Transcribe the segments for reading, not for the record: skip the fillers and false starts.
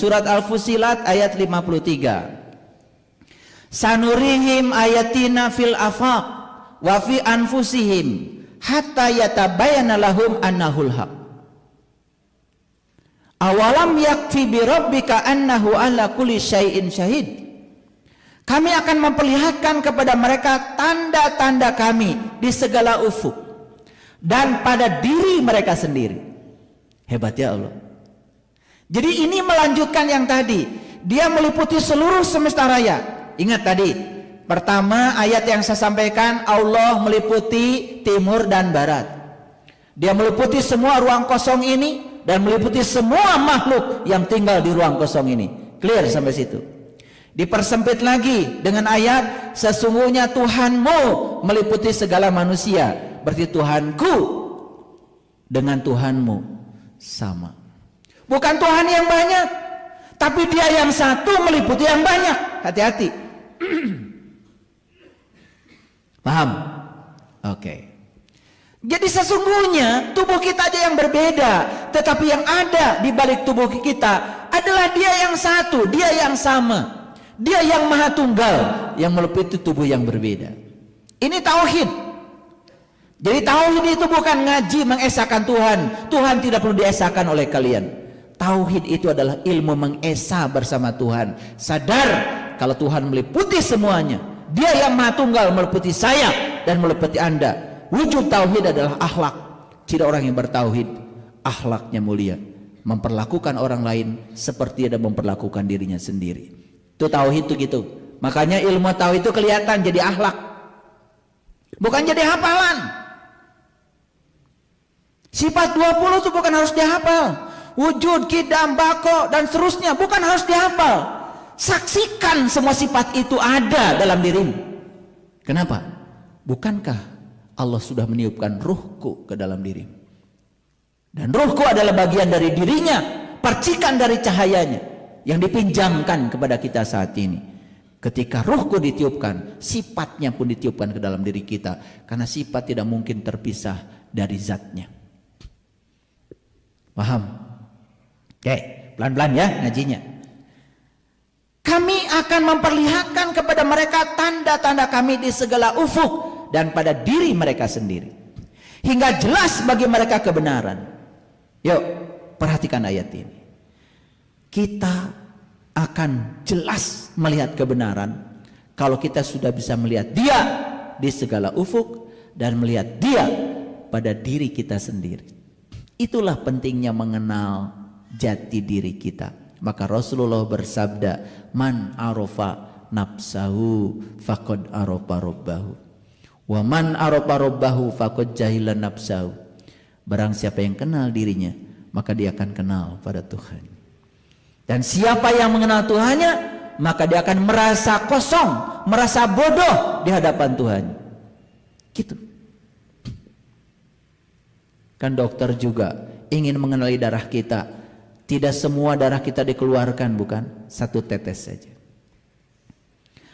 surat Al-Fusilat ayat 53. Sanurihim ayatina fil afaq wa fi anfusihim hatta yatabayyana lahum annahul haq. Awalam yakfi bi rabbika annahu ala kulli syai'in syahid. Kami akan memperlihatkan kepada mereka tanda-tanda kami di segala ufuk dan pada diri mereka sendiri. Hebat ya Allah. Jadi ini melanjutkan yang tadi. Dia meliputi seluruh semesta raya. Ingat tadi, pertama ayat yang saya sampaikan, Allah meliputi timur dan barat. Dia meliputi semua ruang kosong ini dan meliputi semua makhluk yang tinggal di ruang kosong ini. Clear sampai situ. Dipersempit lagi dengan ayat, sesungguhnya Tuhanmu meliputi segala manusia. Berarti Tuhanku dengan Tuhanmu sama. Bukan Tuhan yang banyak, tapi Dia yang satu meliputi yang banyak. Hati-hati. Paham? Oke. Jadi sesungguhnya tubuh kita aja yang berbeda, tetapi yang ada di balik tubuh kita adalah Dia yang satu, Dia yang sama. Dia yang maha tunggal, yang meliputi tubuh yang berbeda. Ini tauhid. Jadi tauhid itu bukan ngaji mengesahkan Tuhan. Tuhan tidak perlu diesahkan oleh kalian. Tauhid itu adalah ilmu mengesah bersama Tuhan. Sadar kalau Tuhan meliputi semuanya. Dia yang maha tunggal meliputi saya dan meliputi Anda. Wujud tauhid adalah akhlak. Ciri orang yang bertauhid, akhlaknya mulia, memperlakukan orang lain seperti dia memperlakukan dirinya sendiri. Itu tauhid itu gitu. Makanya ilmu tauhid itu kelihatan jadi akhlak, bukan jadi hafalan. Sifat 20 itu bukan harus dihafal. Wujud, qidam, bako dan seterusnya bukan harus dihafal. Saksikan semua sifat itu ada dalam dirimu. Kenapa? Bukankah Allah sudah meniupkan ruhku ke dalam dirimu? Dan ruhku adalah bagian dari dirinya, percikan dari cahayanya yang dipinjamkan kepada kita saat ini. Ketika ruhku ditiupkan, sifatnya pun ditiupkan ke dalam diri kita, karena sifat tidak mungkin terpisah dari zatnya. Paham? Oke, pelan-pelan ya ngajinya. Kami akan memperlihatkan kepada mereka tanda-tanda kami di segala ufuk dan pada diri mereka sendiri, hingga jelas bagi mereka kebenaran. Yuk, perhatikan ayat ini. Kita akan jelas melihat kebenaran kalau kita sudah bisa melihat Dia di segala ufuk dan melihat Dia pada diri kita sendiri. Itulah pentingnya mengenal jati diri kita. Maka Rasulullah bersabda, man arofa nafsahu faqad arofa robbahu, wa man arofa robbahu faqad jahila nafsahu. Barang siapa yang kenal dirinya, maka dia akan kenal pada Tuhan. Dan siapa yang mengenal Tuhannya, maka dia akan merasa kosong, merasa bodoh di hadapan Tuhan. Gitu. Kan dokter juga ingin mengenali darah kita. Tidak semua darah kita dikeluarkan, bukan? Satu tetes saja.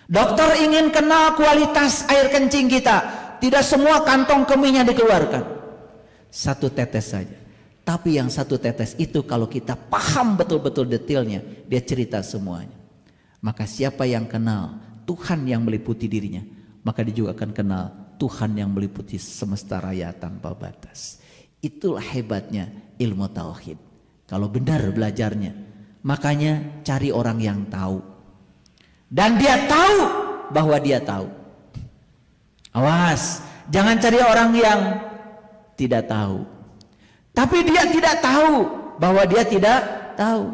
Dokter ingin kenal kualitas air kencing kita. Tidak semua kantong kemihnya dikeluarkan. Satu tetes saja. Tapi yang satu tetes itu kalau kita paham betul-betul detailnya, dia cerita semuanya. Maka siapa yang kenal Tuhan yang meliputi dirinya, maka dia juga akan kenal Tuhan yang meliputi semesta raya tanpa batas. Itulah hebatnya ilmu tauhid. Kalau benar belajarnya, makanya cari orang yang tahu. Dan dia tahu bahwa dia tahu. Awas, jangan cari orang yang tidak tahu. Tapi dia tidak tahu bahwa dia tidak tahu.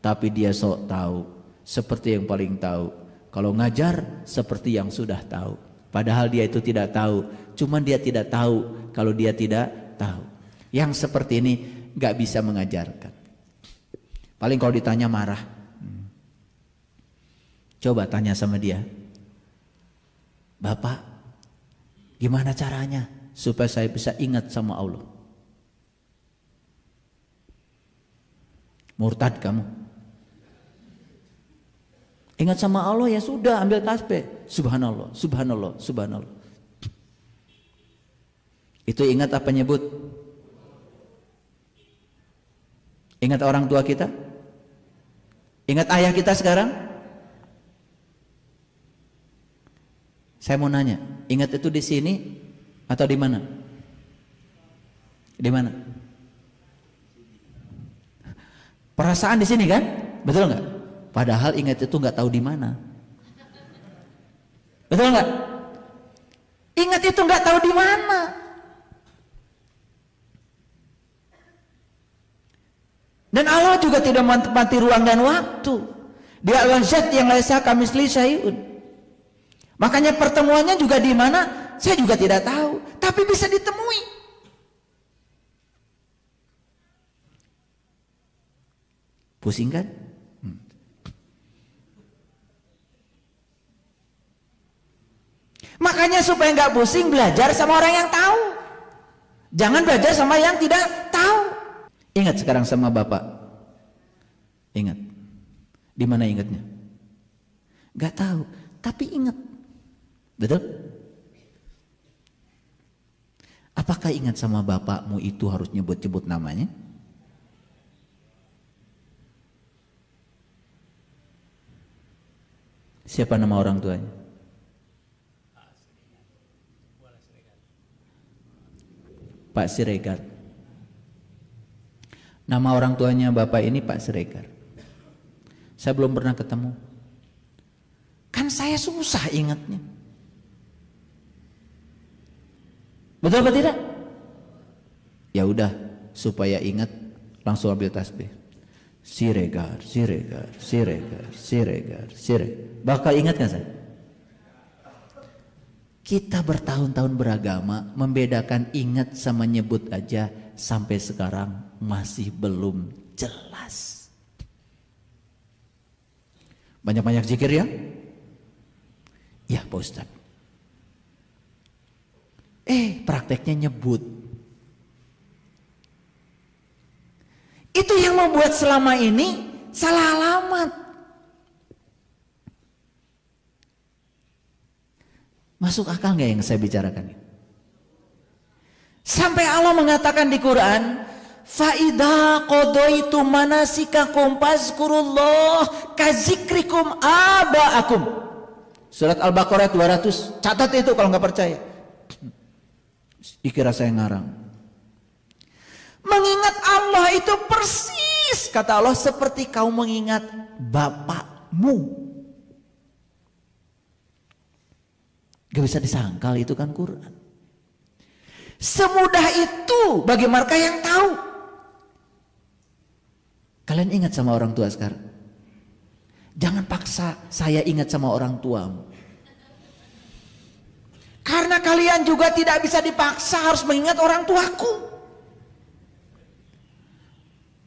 Tapi dia sok tahu, seperti yang paling tahu. Kalau ngajar seperti yang sudah tahu. Padahal dia itu tidak tahu. Cuman dia tidak tahu kalau dia tidak tahu. Yang seperti ini gak bisa mengajarkan. Paling kalau ditanya marah. Coba tanya sama dia, Bapak, gimana caranya supaya saya bisa ingat sama Allah? Murtad kamu. Ingat sama Allah ya sudah, ambil tasbih. Subhanallah, subhanallah, subhanallah. Itu ingat apa nyebut? Ingat orang tua kita? Ingat ayah kita sekarang? Saya mau nanya, ingat itu di sini atau di mana? Di mana? Perasaan di sini kan? Betul nggak? Padahal ingat itu nggak tahu di mana. Betul nggak? Ingat itu nggak tahu di mana. Dan Allah juga tidak menempati ruang dan waktu. Dia al-zat yang laisa kamitslihi syai'un. Makanya pertemuannya juga di mana? Saya juga tidak tahu, tapi bisa ditemui. Pusing kan? Makanya supaya nggak pusing, belajar sama orang yang tahu. Jangan belajar sama yang tidak tahu. Ingat sekarang sama Bapak. Ingat. Di mana ingatnya? Nggak tahu, tapi ingat. Betul? Apakah ingat sama bapakmu itu harus nyebut-nyebut namanya? Siapa nama orang tuanya? Pak Siregar. Nama orang tuanya bapak ini Pak Siregar. Saya belum pernah ketemu. Kan saya susah ingatnya. Betul apa tidak? Ya udah, supaya ingat langsung ambil tasbih. Siregar, Siregar, Siregar, Siregar, Siregar. Bakal ingat kan saya? Kita bertahun-tahun beragama, membedakan ingat sama nyebut aja sampai sekarang masih belum jelas. Banyak-banyak zikir ya? Ya Pak Ustadz. Prakteknya nyebut. Itu yang membuat selama ini salah alamat. Masuk akal nggak yang saya bicarakan? Sampai Allah mengatakan di Quran, "Faida qadaitu manasikakum fazkurullah kazikrikum abaakum." Surat Al-Baqarah 200. Catat itu kalau nggak percaya. Dikira saya ngarang. Mengingat Allah itu persis kata Allah seperti kau mengingat bapakmu. Gak bisa disangkal, itu kan Quran. Semudah itu bagi mereka yang tahu. Kalian ingat sama orang tua sekarang? Jangan paksa saya ingat sama orang tuamu. Karena kalian juga tidak bisa dipaksa harus mengingat orang tuaku.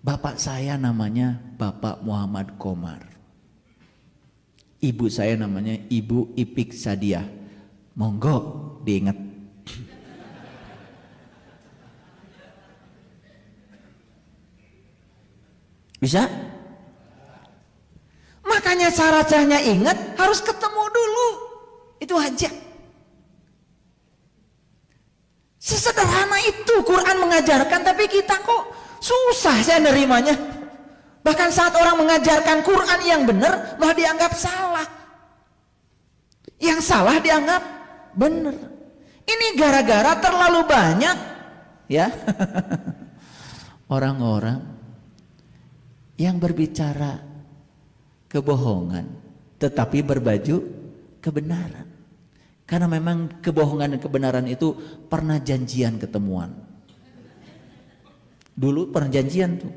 Bapak saya namanya Bapak Muhammad Komar. Ibu saya namanya Ibu Ipik Sadiah. Monggo diingat. Bisa? Makanya caranya ingat harus ketemu dulu. Itu aja. Sesederhana itu Quran mengajarkan, tapi kita kok susah saya nerimanya. Bahkan saat orang mengajarkan Quran yang benar malah dianggap salah. Yang salah dianggap benar. Ini gara-gara terlalu banyak ya orang-orang yang berbicara kebohongan tetapi berbaju kebenaran. Karena memang kebohongan dan kebenaran itu pernah janjian ketemuan. Dulu pernah janjian tuh.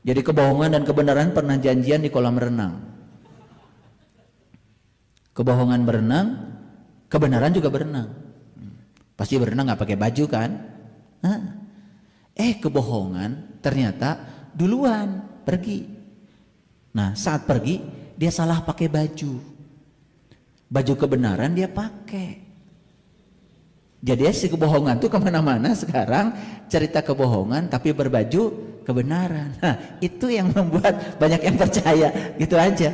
Jadi kebohongan dan kebenaran pernah janjian di kolam renang. Kebohongan berenang, kebenaran juga berenang. Pasti berenang nggak pakai baju kan? Kebohongan ternyata duluan pergi. Nah saat pergi dia salah pakai baju. Baju kebenaran dia pakai. Jadi si kebohongan tuh kemana-mana sekarang cerita kebohongan tapi berbaju kebenaran. Nah itu yang membuat banyak yang percaya gitu aja.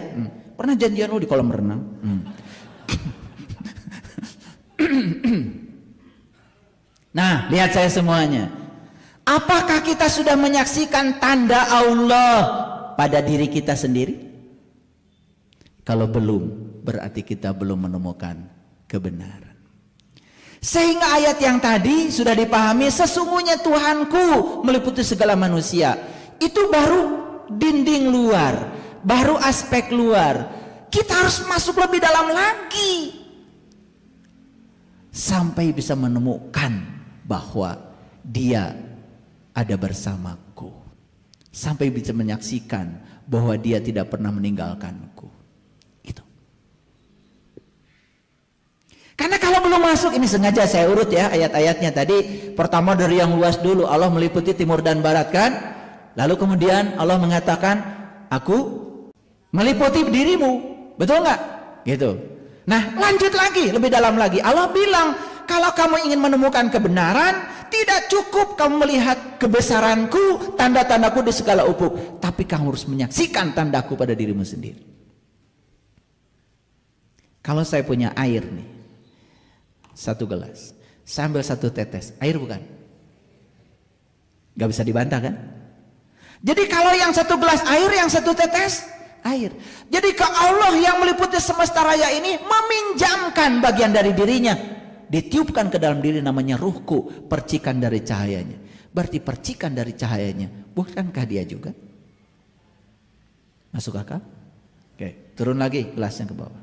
Pernah janjian lu di kolam renang. Nah lihat saya semuanya. Apakah kita sudah menyaksikan tanda Allah pada diri kita sendiri? Kalau belum, berarti kita belum menemukan kebenaran. Sehingga ayat yang tadi sudah dipahami, sesungguhnya Tuhanku meliputi segala manusia. Itu baru dinding luar, baru aspek luar. Kita harus masuk lebih dalam lagi sampai bisa menemukan bahwa Dia ada bersamaku, sampai bisa menyaksikan bahwa Dia tidak pernah meninggalkanku. Gitu. Karena kalau belum masuk, ini sengaja saya urut ya ayat-ayatnya tadi. Pertama dari yang luas dulu, Allah meliputi timur dan barat kan. Lalu kemudian Allah mengatakan, aku meliputi dirimu, betul nggak? Gitu. Nah lanjut lagi, lebih dalam lagi. Allah bilang, kalau kamu ingin menemukan kebenaran, tidak cukup kamu melihat kebesaranku, tanda-tandaku di segala ufuk, tapi kamu harus menyaksikan tandaku pada dirimu sendiri. Kalau saya punya air nih, 1 gelas, saya ambil 1 tetes, air bukan? Gak bisa dibantah kan? Jadi kalau yang 1 gelas air, yang 1 tetes air. Jadi ke Allah yang meliputi semesta raya ini meminjamkan bagian dari dirinya, ditiupkan ke dalam diri, namanya ruhku, percikan dari cahayanya. Berarti percikan dari cahayanya, bukankah Dia juga? Masuk akal? Oke, turun lagi gelasnya ke bawah.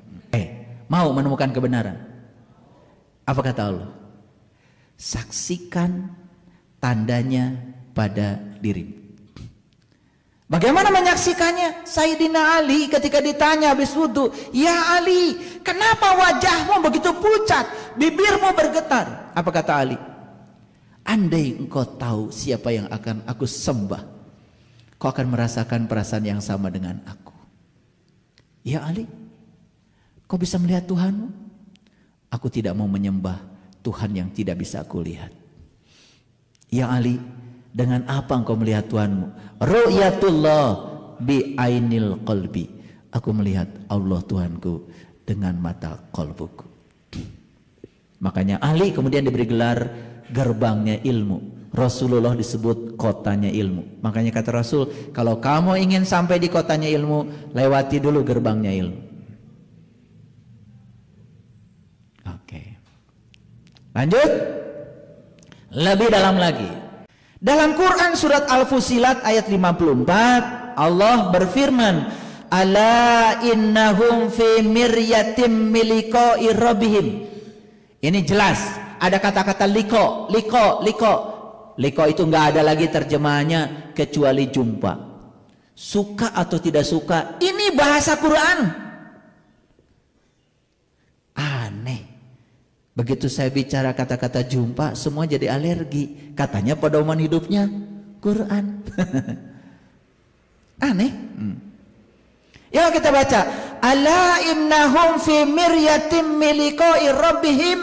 Mau menemukan kebenaran? Apa kata Allah? Saksikan tandanya pada dirimu. Bagaimana menyaksikannya? Sayyidina Ali ketika ditanya habis wudhu, ya Ali, kenapa wajahmu begitu pucat, bibirmu bergetar? Apa kata Ali? Andai engkau tahu siapa yang akan aku sembah, kau akan merasakan perasaan yang sama dengan aku. Ya Ali, kau bisa melihat Tuhanmu? Aku tidak mau menyembah Tuhan yang tidak bisa aku lihat. Ya Ali, dengan apa engkau melihat Tuhanmu? Ru'yatullah bi ainil qalbi. Aku melihat Allah Tuhanku dengan mata qalbuku. Makanya Ali kemudian diberi gelar gerbangnya ilmu. Rasulullah disebut kotanya ilmu. Makanya kata Rasul, kalau kamu ingin sampai di kotanya ilmu, lewati dulu gerbangnya ilmu. Oke. Lanjut. Lebih dalam lagi. Dalam Quran surat Al-Fusilat ayat 54, Allah berfirman, ala innahum fi miryatim miliqa'i rabbihim. Ini jelas ada kata-kata liko. Liko itu nggak ada lagi terjemahannya kecuali jumpa. Suka atau tidak suka, ini bahasa Quran. Aneh. Begitu saya bicara kata-kata jumpa, semua jadi alergi. Katanya pedoman hidupnya Quran. Aneh. Ya kita baca. Ala innahum fi miryatim miliqa'i rabbihim.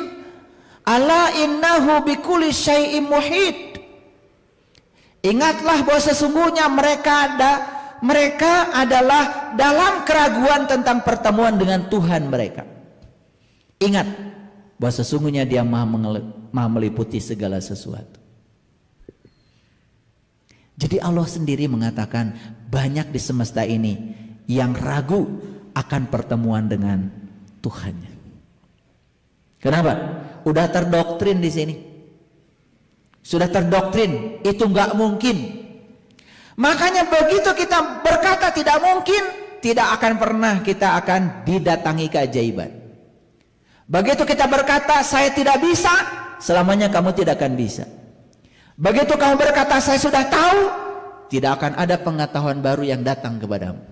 Ala innahu bikulli syai'in muhit. Ingatlah bahwa sesungguhnya mereka adalah dalam keraguan tentang pertemuan dengan Tuhan mereka. Ingat bahwa sesungguhnya Dia maha meliputi segala sesuatu. Jadi Allah sendiri mengatakan banyak di semesta ini yang ragu akan pertemuan dengan Tuhannya. Kenapa? Udah terdoktrin di sini. Sudah terdoktrin, itu nggak mungkin. Makanya begitu kita berkata tidak mungkin, tidak akan pernah kita akan didatangi keajaiban. Begitu kita berkata saya tidak bisa, selamanya kamu tidak akan bisa. Begitu kamu berkata saya sudah tahu, tidak akan ada pengetahuan baru yang datang kepadamu.